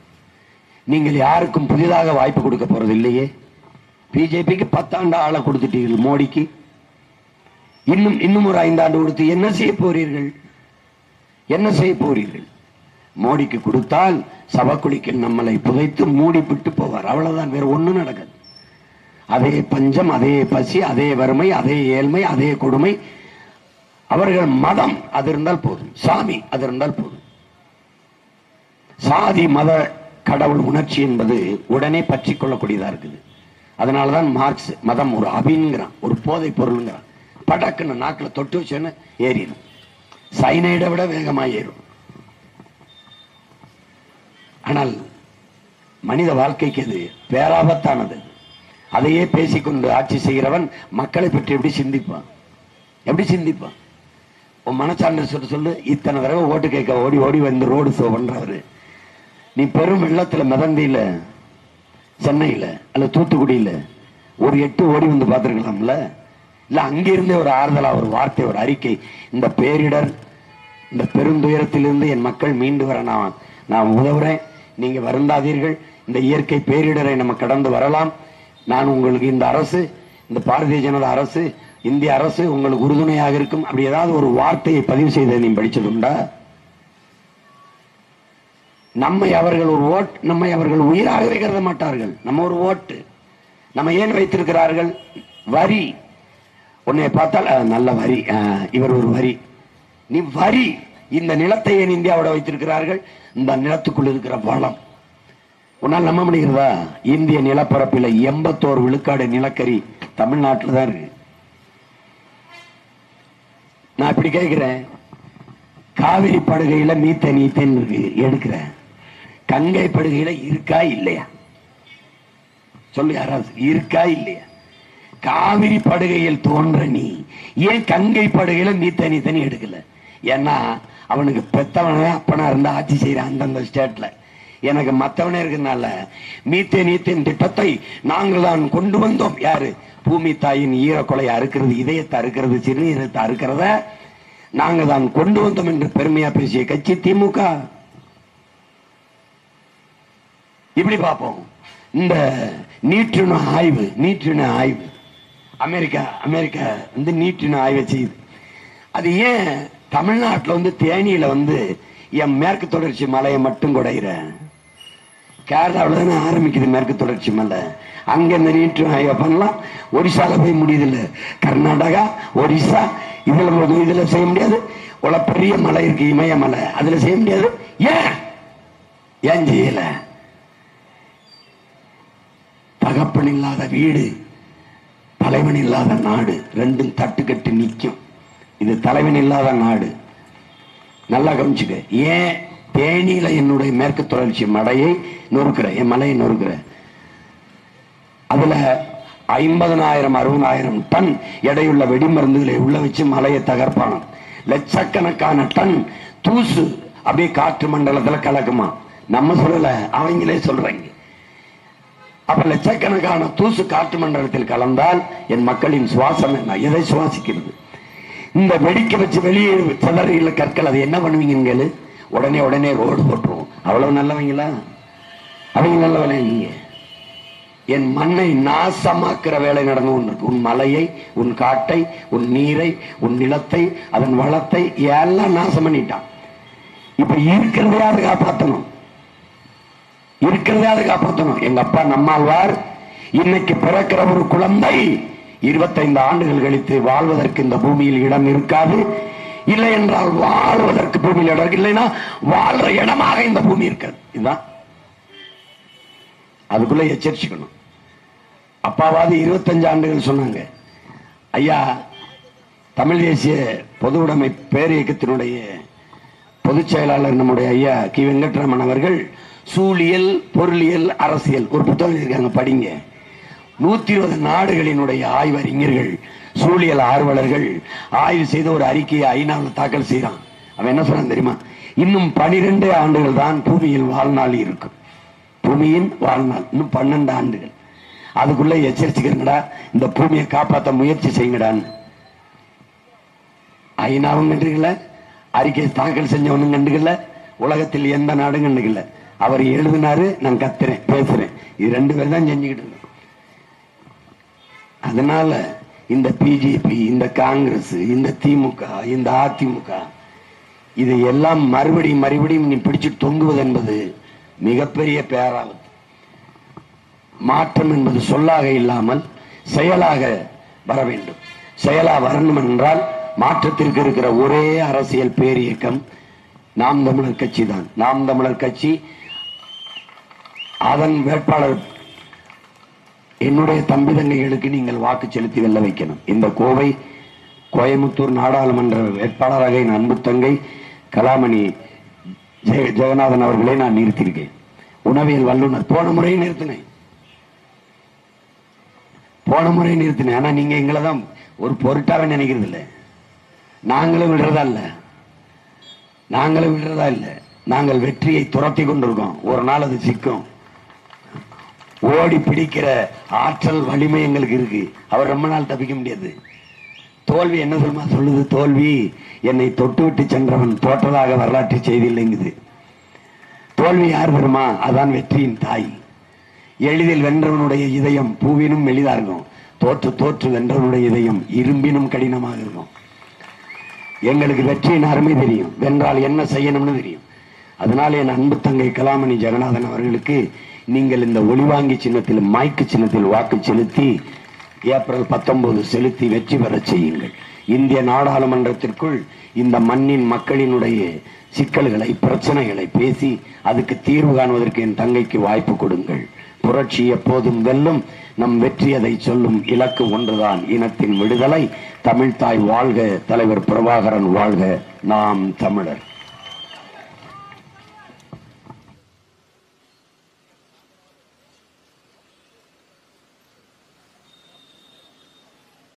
நீங்கள் யாருக்கும் புதிதாக வாய்ப்பு கொடுக்க போறது இல்லையே. பிஜேபிக்கு 10 ஆண்டு ஆளை கொடுத்துட்டீர்கள். மோடிக்கு இன்னும் ஒரு 5 ஆண்டு கொடுத்து என்ன செய்ய போறீர்கள்? மோடிக்கு கொடுத்தால் சவக்குழிக்கு நம்மளை புதைத்து மூடிவிட்டு போவார். அவ்வளவுதான், வேற ஒண்ணும் நடக்காது. அதே பஞ்சம், அதே பசி, அதே வறுமை, அதே ஏழ்மை, அதே கொடுமை. அவர்கள் மதம் அது இருந்தால் போதும், சாமி அது இருந்தால் போதும். சாதி மத கடவுள் உணர்ச்சி என்பது உடனே பற்றி கொள்ளக்கூடியதா இருக்குது. அதனாலதான் மார்க்ஸ் மதம் ஒரு அபின்கிறான், ஒரு போதை பொருள்ங்கிறான். படக்குன்னு நாக்கில் தொட்டு வச்சேன்னு ஏறிடும். சைனைடை விட வேகமா ஏறும். ஆனால் மனித வாழ்க்கைக்கு அது பேராபத்தானது. அதையே பேசிக்கொண்டு ஆட்சி செய்கிறவன் மக்களை பற்றி எப்படி சிந்திப்பான்? உன் மனச்சான்று சொல்லு. இத்தனை தடவை ஓட்டு கேட்க ஓடி ஓடி வந்து ரோடு ஷோ பண்றவரு, நீ பெரும் வெள்ளத்துல மிதந்தியில, சென்னையில அல்ல தூத்துக்குடியில ஒரு 8 ஓடி வந்து பார்த்திருக்கலாம்ல? இல்ல அங்கிருந்தே ஒரு ஆறுதலா, ஒரு வார்த்தை, ஒரு அறிக்கை, இந்த பேரிடர், இந்த பெருந்துயரத்திலிருந்து என் மக்கள் மீண்டு வர நான் உதவுறேன், நீங்க வருந்தாதீர்கள், இந்த இயற்கை பேரிடரை நம்ம கடந்து வரலாம், நான் உங்களுக்கு இந்த அரசு, இந்த பாரதிய ஜனதா அரசு, இந்திய அரசு உங்களுக்கு உறுதுணையாக இருக்கும். அப்படி ஏதாவது ஒரு வார்த்தையை பதிவு செய்த நீ படிச்சதுண்டா? நம்மை அவர்கள் உயிராகவே கருத மாட்டார்கள். நம்ம ஒரு ஓட்டு. நம்ம ஏன் வைத்திருக்கிறார்கள்? வரி. உன்னை பார்த்தால் நல்ல வரி, இவர் ஒரு வரி, நீ வரி. இந்த நிலத்தை ஏன் இந்தியாவோட வைத்திருக்கிறார்கள்? இந்த நிலத்துக்குள் இருக்கிற வளம். உன்னால் நம்ப முடிகிறதா? இந்திய நிலப்பரப்பில் 81 விழுக்காடு நிலக்கரி தமிழ்நாட்டில் தான் இருக்கு. நான் இப்படி கேட்கிறேன், காவிரி படுகையில மீத்தேன் இருக்கு எடுக்கிறேன், கங்கை படுகையில இருக்கா இல்லையா? சொல்லு யாராவது, இருக்கா இல்லையா? காவிரி படுகையில் தோன்ற நீ ஏன் கங்கை படுகையில மீத்தேன் எடுக்கல? ஏன்னா அவனுக்கு பெத்தவன அப்பனா இருந்தா ஆட்சி செய்யற அந்தந்த ஸ்டேட்ல. எனக்கு மத்தவனே இருக்கனால மீத்தேன் திட்டத்தை நாங்கள் தான் கொண்டு வந்தோம். யாரு? பூமி தாயின் ஈரக்கொலை அறுக்கிறது, இதயத்தை அறுக்கிறது, சிறுநீரத்தை அறுக்கிறத நாங்க தான் கொண்டு வந்தோம் என்று பெருமையா பேசிய கட்சி திமுக. இப்படி பார்ப்போம். இந்த நீற்றின ஆய்வு அமெரிக்கா வந்து நீற்றின ஆய்வை செய்யுது. அது ஏன் தமிழ்நாட்டில் தேனியில என் மேற்கு தொடர்ச்சி மலையை மட்டும் குடையிற? கேரளாவில் தானே ஆரம்பிக்குது மேற்கு தொடர்ச்சி மலை. அங்க இந்த நீற்றின ஆய்வை பண்ணலாம். ஒரிசால போய் முடியுது, கர்நாடகா, ஒரிசா, இதுல செய்ய முடியாது. உள்ள பெரிய மலை இருக்கு, இமயமலை, அதுல செய்ய முடியாது. ஏன் செய்யல? தகப்பன் இல்லாத வீடு, தலைவன் இல்லாத நாடு, ரெண்டும் தட்டுக்கட்டு நிற்கும். இது தலைவன் இல்லாத நாடு. நல்லா கவனிச்சுக்க. ஏன் தேனியில என்னுடைய மேற்கு தொடர்ச்சி மலையை நொறுக்கிற, என் மலையை நொறுக்கிற, அதுல 50,000 60,000 டன் எடையுள்ள வெடிமருந்துகளை உள்ள வச்சு மலையை தகர்ப்பான. லட்சக்கணக்கான டன் தூசு அப்படியே காற்று மண்டலத்துல கலக்குமா. நம்ம சொல்லல, அவங்களே சொல்றாங்க. அப்ப லட்சக்கணக்கான தூசு காற்று மண்டலத்தில் கலந்தால் என் மக்களின் சுவாசம் என்ன? எதை சுவாசிக்கிறது? இந்த வெடிக்க வச்சு வெளியே சிலறில கற்கள், அது என்ன பண்ணுவீங்க? உடனே ரோடு போட்டுருவோம். அவ்வளவு நல்லவங்களா? அவங்க நல்லவனே. நீங்க என் மண்ணை நாசமாக்குற வேலை நடந்து கொண்டிருக்கு. உன் மலையை, உன் காட்டை, உன் நீரை, உன் நிலத்தை, அதன் வளத்தை எல்லாம் நாசம் பண்ணிட்டான். இப்ப இருக்கிறதையாவது காப்பாற்றணும். எங்க அப்பா நம்மாழ்வார் இன்னைக்கு பிறக்கிற ஒரு குழந்தை 25 ஆண்டுகள் கழித்து வாழ்வதற்கு இந்த பூமியில் இடம் இருக்காது. இல்லை என்றால் வாழ்வதற்கு பூமியில் இடம் இருக்கு, இல்லைன்னா வாழ்ற இடமாக இந்த பூமி இருக்காது. இதுதான் அதுக்குள்ள எச்சரிச்சுக்கணும். அப்பாவாது 25 ஆண்டுகள் சொன்னாங்க. ஐயா, தமிழ் தேசிய பொது உடைமை பேரியக்கத்தினுடைய பொதுச் செயலாளர் நம்முடைய ஐயா கி வெங்கட்ராமன் அவர்கள் சூழியல், பொருளியல், அரசியல் ஒரு புத்தகம் இருக்காங்க, படிங்க. 120 நாடுகளினுடைய ஆய்வறிஞர்கள், சூழியல் ஆர்வலர்கள் ஆய்வு செய்த ஒரு அறிக்கையை ஐநாவில் தாக்கல் செய்யறான். அவன் என்ன சொல்றான் தெரியுமா? இன்னும் 12 ஆண்டுகள் தான் பூமியில் வாழ்நாள் இருக்கும். பூமியின் வாழ்நாள் இன்னும் 12 ஆண்டுகள். அதுக்குள்ள எச்சரிச்சுக்கிறீங்கடா, இந்த பூமியை காப்பாற்ற முயற்சி செய்யுங்கடான்னு. ஐநாவும் கண்டுகல, அறிக்கை தாக்கல் செஞ்சவனும் கண்டுகல, உலகத்தில் எந்த நாடும் கண்டுகல. அவர் எழுதினாரு, நான் கத்துறேன், பேசுறேன். இது 2 பேர் தான் செஞ்சுக்கிட்டு இருக்கோம். அதனால இந்த பிஜேபி, இந்த காங்கிரஸ், இந்த திமுக, இந்த அதிமுக இதை எல்லாம் மறுபடியும் நீ பிடிச்சு தொங்குவது என்பது மிகப்பெரிய பேராபத்து. மாற்றம் என்பது சொல்லாக இல்லாமல் செயலாக வர வேண்டும். செயலா வரணும் என்றால் மாற்றத்திற்கு இருக்கிற ஒரே அரசியல் பேரியக்கம் நாம் தமிழர் கட்சி தான். நாம் தமிழர் கட்சி அதன் வேட்பாளர் என்னுடைய தம்பி தங்கைகளுக்கு நீங்கள் வாக்கு செலுத்தி வெல்ல வைக்கணும். இந்த கோயமுத்தூர் நாடாளுமன்ற வேட்பாளராக என் அன்பு தங்கை கலாமணி ஜெகநாதன் அவர்களை நான் நிறுத்தியிருக்கேன். உணவியல் வல்லுநர். போன முறை நிறுத்தினேன். ஆனா நீங்க எங்களை தான் ஒரு பொருட்டாவே நினைக்கிறது இல்லை. நாங்களும் விடுறதா இல்லை. நாங்கள் வெற்றியை துரத்தி கொண்டிருக்கோம். ஒரு நாள் அது சிக்கும். ஓடி பிடிக்கிற ஆற்றல், வலிமை எங்களுக்கு இருக்கு. அவர் ரொம்ப நாள் தப்பிக்க முடியாது. தோல்வி என்ன சொல்லுது? தோல்வி என்னை தொட்டு விட்டு சென்றவன் தோற்றதாக வரலாற்று செய்தி இல்லைங்குது. தோல்வி யார் பெருமா? அதான் வெற்றியின் தாய். எளிதில் வென்றவனுடைய இதயம் பூவினும் எளிதா இருக்கும். தோற்று வென்றவனுடைய இதயம் இரும்பினும் கடினமாக இருக்கும். எங்களுக்கு வெற்றியின் அருமை தெரியும், வென்றால் என்ன செய்யணும்னு தெரியும். அதனால என் அன்பு தங்கை கலாமணி ஜெகநாதன் அவர்களுக்கு நீங்கள் இந்த ஒளிவாங்கி சின்னத்தில், மைக்கு சின்னத்தில் வாக்கு செலுத்தி ஏப்ரல் 19 செலுத்தி வெற்றி பெறச் செய்யுங்கள். இந்திய நாடாளுமன்றத்திற்குள் இந்த மண்ணின் மக்களினுடைய சிக்கல்களை, பிரச்சனைகளை பேசி அதுக்கு தீர்வு காணுவதற்கு என் தங்கைக்கு வாய்ப்பு கொடுங்கள். புரட்சி எப்போதும் வெல்லும். நம் வெற்றி அதை சொல்லும். இலக்கு ஒன்றுதான், இனத்தின் விடுதலை. தமிழ்தாய் வாழ்க, தலைவர் பிரபாகரன் வாழ்க, நாம் தமிழர்.